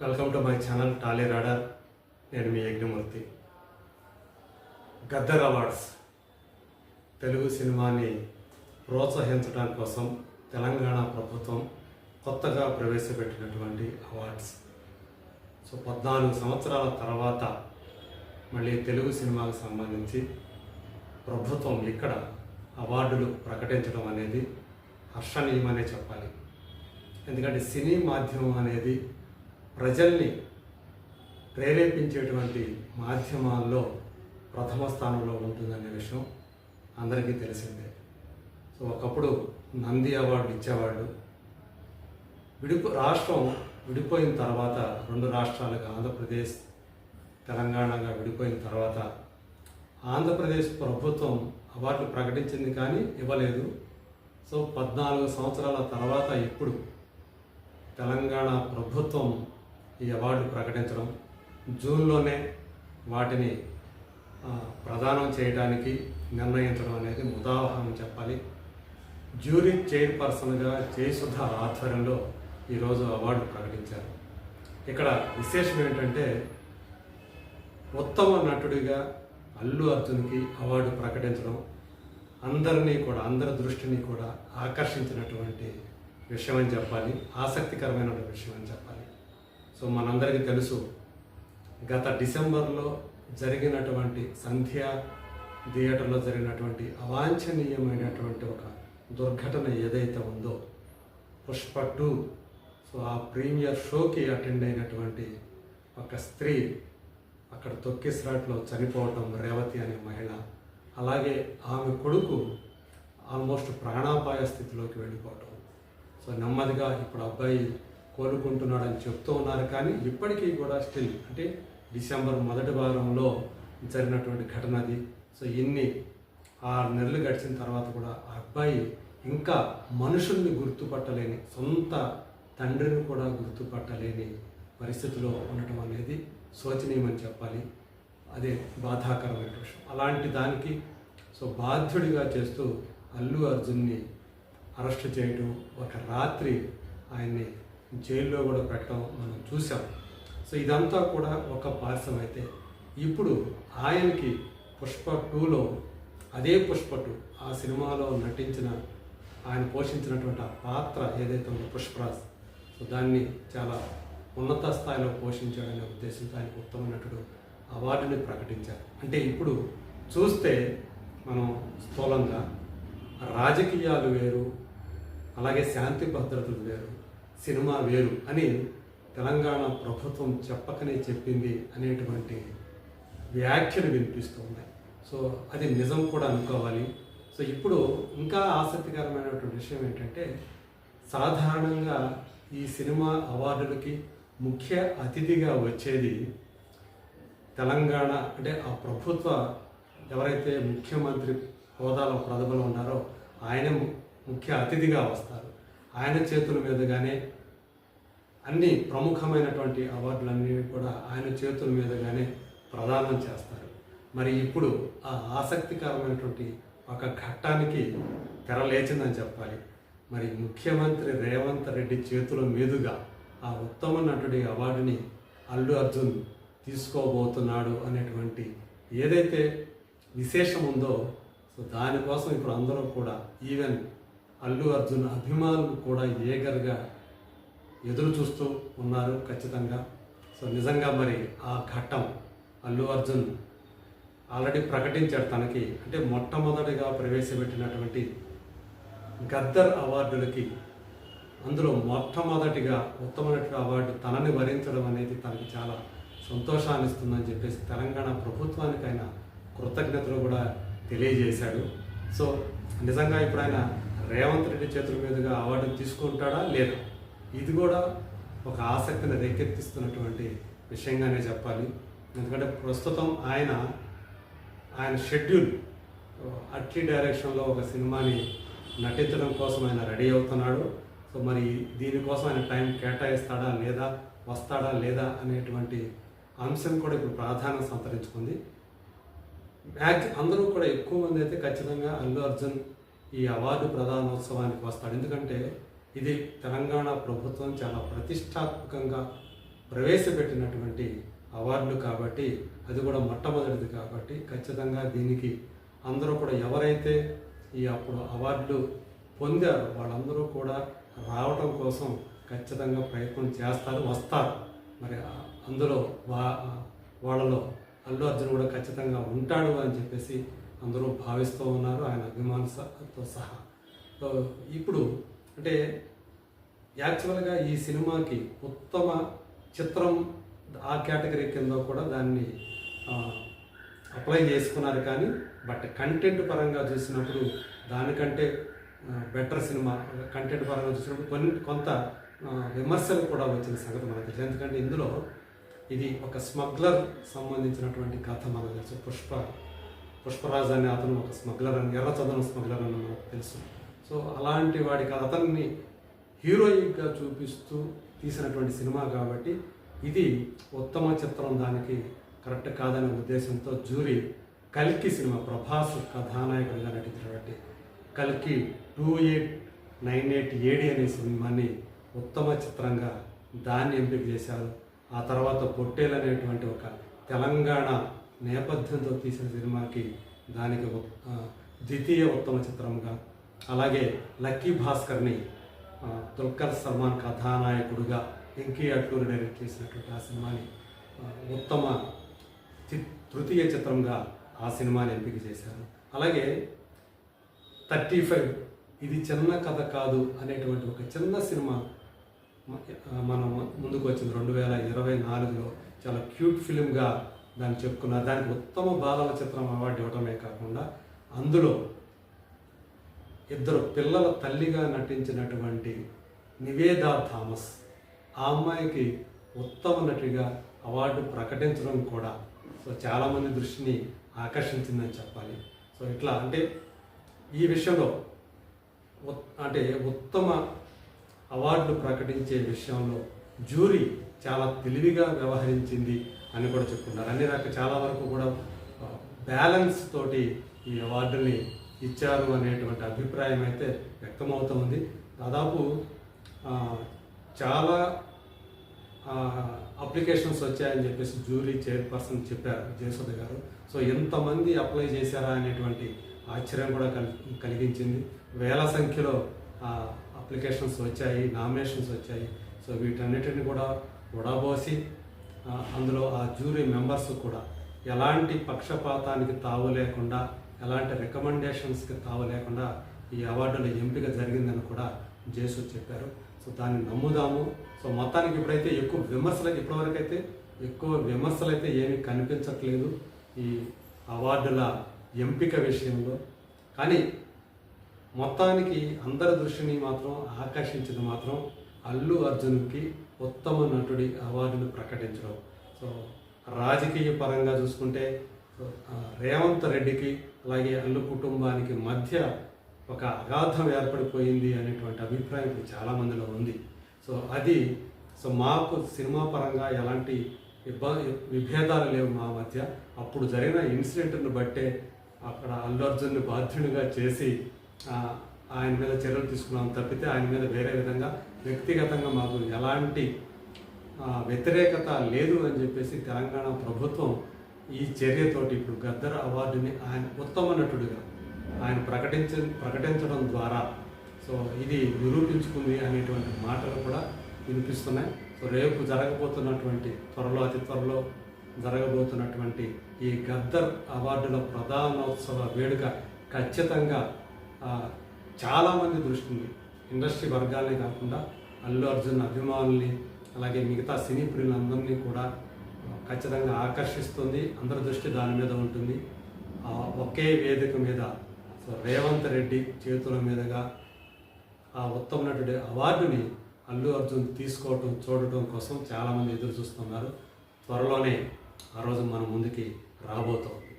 Welcome to my channel Tally radar. నేను మీ Yagnamurthy. Gaddar awards Telugu సినిమాని ప్రోత్సహించడం కోసం తెలంగాణ ప్రభుత్వం కొత్తగా ప్రవేశపెట్టినటువంటి అవార్డ్స్. 14 సంవత్సరాల తర్వాత మళ్ళీ తెలుగు సినిమాకు సంబంధించి ప్రభుత్వం ఇక్కడ అవార్డులు ప్రకటించడం అనేది హర్షణీయమనే చెప్పాలి. ఎందుకంటే సినీ మాధ్యమం అనేది ప్రజల్ని ప్రేరేపించేటువంటి మాధ్యమాల్లో ప్రథమ స్థానంలో ఉంటుందనే విషయం అందరికీ తెలిసిందే. ఒకప్పుడు నంది అవార్డు ఇచ్చేవాళ్ళు. రాష్ట్రం విడిపోయిన తర్వాత 2 రాష్ట్రాలుగా ఆంధ్రప్రదేశ్ తెలంగాణగా విడిపోయిన తర్వాత ఆంధ్రప్రదేశ్ ప్రభుత్వం అవార్డులు ప్రకటించింది కానీ ఇవ్వలేదు. 14 సంవత్సరాల తర్వాత ఇప్పుడు తెలంగాణ ప్రభుత్వం ఈ అవార్డు ప్రకటించడం, జూన్లోనే వాటిని ప్రదానం చేయడానికి నిర్ణయించడం అనేది ముదావహం చెప్పాలి. జ్యూరీ చైర్పర్సన్గా జయసుధ ఆధ్వర్యంలో ఈరోజు అవార్డు ప్రకటించారు. ఇక్కడ విశేషం ఏంటంటే ఉత్తమ నటుడిగా అల్లు అర్జున్కి అవార్డు ప్రకటించడం అందరి దృష్టిని కూడా ఆకర్షించినటువంటి విషయం అని చెప్పాలి. ఆసక్తికరమైన విషయం అని చెప్పాలి. మనందరికీ తెలుసు, గత డిసెంబర్లో జరిగినటువంటి సంధ్యా థియేటర్లో జరిగినటువంటి అవాంఛనీయమైనటువంటి ఒక దుర్ఘటన ఏదైతే ఉందో, పుష్ప 2 ఆ ప్రీమియర్ షోకి అటెండ్ అయినటువంటి ఒక స్త్రీ అక్కడ తొక్కిసలాట్లో చనిపోవటం, రేవతి అనే మహిళ. అలాగే ఆమె కొడుకు ఆల్మోస్ట్ ప్రాణాపాయ స్థితిలోకి వెళ్ళిపోవటం. నెమ్మదిగా ఇప్పుడు అబ్బాయి కోలుకుంటున్నాడని చెప్తూ ఉన్నారు. కానీ ఇప్పటికీ కూడా స్టిల్ అంటే డిసెంబర్ మొదటి వారంలో జరిగినటువంటి ఘటన అది. ఇన్ని 6 నెలలు గడిచిన తర్వాత కూడా ఆ అబ్బాయి ఇంకా మనుషుల్ని గుర్తుపట్టలేని, సొంత తండ్రిని కూడా గుర్తుపట్టలేని పరిస్థితిలో ఉండటం అనేది శోచనీయమని చెప్పాలి. అదే బాధాకరమైన విషయం. అలాంటి దానికి బాధ్యుడిగా చేస్తూ అల్లు అర్జున్ని అరెస్ట్ చేయడం, ఒక రాత్రి ఆయన్ని జైల్లో కూడా పెట్టడం మనం చూసాం. ఇదంతా కూడా ఒక పార్శ్వం అయితే, ఇప్పుడు ఆయనకి పుష్ప 2లో అదే పుష్ప 2 ఆ సినిమాలో నటించిన ఆయన పోషించినటువంటి ఆ పాత్ర ఏదైతే ఉందో పుష్పరాజ్, దాన్ని చాలా ఉన్నత స్థాయిలో పోషించాడనే ఉద్దేశంతో ఆయనకు ఉత్తమ నటుడు అవార్డుని ప్రకటించారు. అంటే ఇప్పుడు చూస్తే మనం స్థూలంగా రాజకీయాలు వేరు, అలాగే శాంతి భద్రతలు వేరు, సినిమా వేరు అని తెలంగాణ ప్రభుత్వం చెప్పకనే చెప్పింది అనేటువంటి వ్యాఖ్యలు వినిపిస్తూ ఉన్నాయి. అది నిజం కూడా అనుకోవాలి. ఇప్పుడు ఇంకా ఆసక్తికరమైనటువంటి విషయం ఏంటంటే, సాధారణంగా ఈ సినిమా అవార్డులకి ముఖ్య అతిథిగా వచ్చేది తెలంగాణ, అంటే ఆ ప్రభుత్వ ఎవరైతే ముఖ్యమంత్రి హోదాలో ప్రతిభలో ఉన్నారో ఆయన ముఖ్య అతిథిగా వస్తారు. ఆయన చేతుల మీదుగానే అన్ని ప్రముఖమైనటువంటి అవార్డులన్నీ కూడా ఆయన చేతుల మీదుగానే ప్రదానం చేస్తారు. మరి ఇప్పుడు ఆ ఆసక్తికరమైనటువంటి ఒక ఘట్టానికి తెరలేచిందని చెప్పాలి. మరి ముఖ్యమంత్రి రేవంత్ రెడ్డి చేతుల మీదుగా ఆ ఉత్తమ నటుడి అవార్డుని అల్లు అర్జున్ తీసుకోబోతున్నాడు అనేటువంటి ఏదైతే విశేషం ఉందో, దానికోసం ఇప్పుడు అందరూ కూడా, ఈవెన్ అల్లు అర్జున్ అభిమానులు కూడా ఏగర్గా ఎదురు చూస్తూ ఉన్నారు ఖచ్చితంగా. నిజంగా మరి ఆ ఘట్టం అల్లు అర్జున్ ఆల్రెడీ ప్రకటించాడు తనకి, అంటే మొట్టమొదటిగా ప్రవేశపెట్టినటువంటి గద్దర్ అవార్డులకి అందులో మొట్టమొదటిగా ఉత్తమ నటుడు అవార్డు తనని వరించడం అనేది తనకి చాలా సంతోషాన్ని ఇస్తుందని చెప్పేసి తెలంగాణ ప్రభుత్వానికి ఆయన కృతజ్ఞతలు కూడా తెలియజేశాడు. నిజంగా ఇప్పుడు ఆయన రేవంత్ రెడ్డి చేతుల మీదుగా అవార్డు తీసుకుంటాడా లేదా, ఇది కూడా ఒక ఆసక్తిని రేకెత్తిస్తున్నటువంటి విషయంగానే చెప్పాలి. ఎందుకంటే ప్రస్తుతం ఆయన షెడ్యూల్ అట్లీ డైరెక్షన్లో ఒక సినిమాని నటించడం కోసం ఆయన రెడీ అవుతున్నాడు. మరి దీనికోసం ఆయన టైం కేటాయిస్తాడా లేదా, వస్తాడా లేదా అనేటువంటి అంశం కూడా ఇప్పుడు ప్రాధాన్యత సంతరించుకుంది. అందరూ కూడా ఎక్కువ మంది అయితే ఖచ్చితంగా అల్లు అర్జున్ ఈ అవార్డు ప్రదానోత్సవానికి వస్తాడు. ఎందుకంటే ఇది తెలంగాణ ప్రభుత్వం చాలా ప్రతిష్టాత్మకంగా ప్రవేశపెట్టినటువంటి అవార్డులు కాబట్టి, అది కూడా మొట్టమొదటిది కాబట్టి ఖచ్చితంగా దీనికి అందరూ కూడా ఎవరైతే ఈ అప్పుడు అవార్డులు పొందారో వాళ్ళందరూ కూడా రావటం కోసం ఖచ్చితంగా ప్రయత్నం చేస్తారు, వస్తారు. మరి అందులో వాళ్ళలో అల్లు అర్జున్ కూడా ఖచ్చితంగా ఉంటాడు అని చెప్పేసి అందరూ భావిస్తూ ఉన్నారు, ఆయన అభిమానులతో సహా. సో ఇప్పుడు అంటే యాక్చువల్గా ఈ సినిమాకి ఉత్తమ చిత్రం ఆ కేటగిరీ కింద కూడా దాన్ని అప్లై చేసుకున్నారు. కానీ బట్ కంటెంట్ పరంగా చూసినప్పుడు దానికంటే బెటర్ సినిమా కంటెంట్ పరంగా చూసినప్పుడు కొంత విమర్శలు కూడా వచ్చిన సంగతి మనకు తెలుసు. ఎందుకంటే ఇందులో ఇది ఒక స్మగ్లర్ సంబంధించినటువంటి కథ మనకు తెలుసు. పుష్పరాజ్ అనే అతను ఒక స్మగ్లర్ అని, ఎర్రచందనం స్మగ్లర్ అని మనకు తెలుసు. సో అలాంటి వాడికి అతన్ని హీరోయిక్గా చూపిస్తూ తీసినటువంటి సినిమా కాబట్టి ఇది ఉత్తమ చిత్రం దానికి కరెక్ట్ కాదనే ఉద్దేశంతో జ్యూరీ కల్కి సినిమా, ప్రభాస్ కథానాయకుడిగా నటించినటువంటి కల్కి 2898 AD అనే సినిమాని ఉత్తమ చిత్రంగా దాన్ని ఎంపిక చేశారు. ఆ తర్వాత పొట్టేలు అనేటువంటి ఒక తెలంగాణ నేపథ్యంతో తీసిన సినిమాకి దానికి ద్వితీయ ఉత్తమ చిత్రంగా, అలాగే లక్కీ భాస్కర్ని దుల్కర్ సల్మాన్ కథానాయకుడుగా వెంకీ అట్లూరి డైరెక్ట్ చేసినటువంటి ఆ సినిమాని ఉత్తమ తృతీయ చిత్రంగా ఆ సినిమాని ఎంపిక చేశారు. అలాగే 35 ఇది చిన్న కథ కాదు అనేటువంటి ఒక చిన్న సినిమా మనం ముందుకు వచ్చింది 2024లో. చాలా క్యూట్ ఫిలింగా దాన్ని చెప్పుకున్నారు. దానికి ఉత్తమ బాలల చిత్రం అవార్డు ఇవ్వటమే కాకుండా అందులో ఇద్దరు పిల్లల తల్లిగా నటించినటువంటి నివేదా థామస్, ఆ అమ్మాయికి ఉత్తమ నటిగా అవార్డు ప్రకటించడం కూడా సో చాలామంది దృష్టిని ఆకర్షించిందని చెప్పాలి. సో ఇట్లా అంటే ఈ విషయంలో అంటే ఉత్తమ అవార్డులు ప్రకటించే విషయంలో జ్యూరీ చాలా తెలివిగా వ్యవహరించింది అని కూడా చెప్పుకున్నారు. అన్ని చాలా వరకు కూడా బ్యాలెన్స్ తోటి ఈ అవార్డుల్ని ఇచ్చారు అనేటువంటి అభిప్రాయం అయితే వ్యక్తమవుతుంది. దాదాపు చాలా అప్లికేషన్స్ వచ్చాయని చెప్పేసి జ్యూరీ చైర్పర్సన్ చెప్పారు జయసుధ గారు. సో ఎంతమంది అప్లై చేశారా అనేటువంటి ఆశ్చర్యం కూడా కలిగించింది. వేల సంఖ్యలో అప్లికేషన్స్ వచ్చాయి, నామినేషన్స్ వచ్చాయి. సో వీటన్నిటిని కూడా ఉడబోసి అందులో ఆ జ్యూరీ మెంబర్స్ కూడా ఎలాంటి పక్షపాతానికి తావు లేకుండా, ఎలాంటి రికమెండేషన్స్కి తావు లేకుండా ఈ అవార్డుల ఎంపిక జరిగిందని కూడా జయసుధ చెప్పారు. సో దాన్ని నమ్ముదాము. సో మొత్తానికి ఇప్పుడైతే ఇప్పటివరకు అయితే ఎక్కువ విమర్శలు అయితే ఏమీ కనిపించట్లేదు ఈ అవార్డుల ఎంపిక విషయంలో. కానీ మొత్తానికి అందరి దృష్టిని మాత్రం ఆకర్షించింది మాత్రం అల్లు అర్జున్కి ఉత్తమ నటుడి అవార్డును ప్రకటించడం. సో రాజకీయ పరంగా చూసుకుంటే రేవంత్ రెడ్డికి అలాగే అల్లు కుటుంబానికి మధ్య ఒక అగాధం ఏర్పడిపోయింది అనేటువంటి అభిప్రాయం ఇప్పుడు చాలామందిలో ఉంది. సో మాకు సినిమా పరంగా ఎలాంటి విభేదాలు లేవు మా మధ్య. అప్పుడు జరిగిన ఇన్సిడెంట్ను బట్టే అక్కడ అల్లు అర్జున్ని బాధ్యునిగా చేసి ఆయన మీద చర్యలు తీసుకున్నాం తప్పితే ఆయన మీద వేరే విధంగా వ్యక్తిగతంగా మాకు ఎలాంటి వ్యతిరేకత లేదు అని చెప్పేసి తెలంగాణ ప్రభుత్వం ఈ చర్యతోటి ఇప్పుడు గద్దర్ అవార్డుని ఆయన ఉత్తమ నటుడిగా ఆయన ప్రకటించడం ద్వారా సో ఇది నిరూపించుకుంది అనేటువంటి మాటలు కూడా వినిపిస్తున్నాయి. సో రేపు అతి త్వరలో జరగబోతున్నటువంటి ఈ గద్దర్ అవార్డుల ప్రధానోత్సవ వేడుక ఖచ్చితంగా చాలామంది దృష్టిని, ఇండస్ట్రీ వర్గాలనే కాకుండా అల్లు అర్జున్ అభిమానుల్ని అలాగే మిగతా సినీ ప్రియులందరినీ కూడా ఖచ్చితంగా ఆకర్షిస్తుంది. అందరి దృష్టి దాని మీద ఉంటుంది. ఒకే వేదిక మీద సో రేవంత్ రెడ్డి చేతుల మీదుగా ఆ ఉత్తమ నటుడి అవార్డుని అల్లు అర్జున్ చూడటం కోసం చాలామంది ఎదురు చూస్తున్నారు. త్వరలోనే ఆ రోజు మన ముందుకి రాబోతోంది.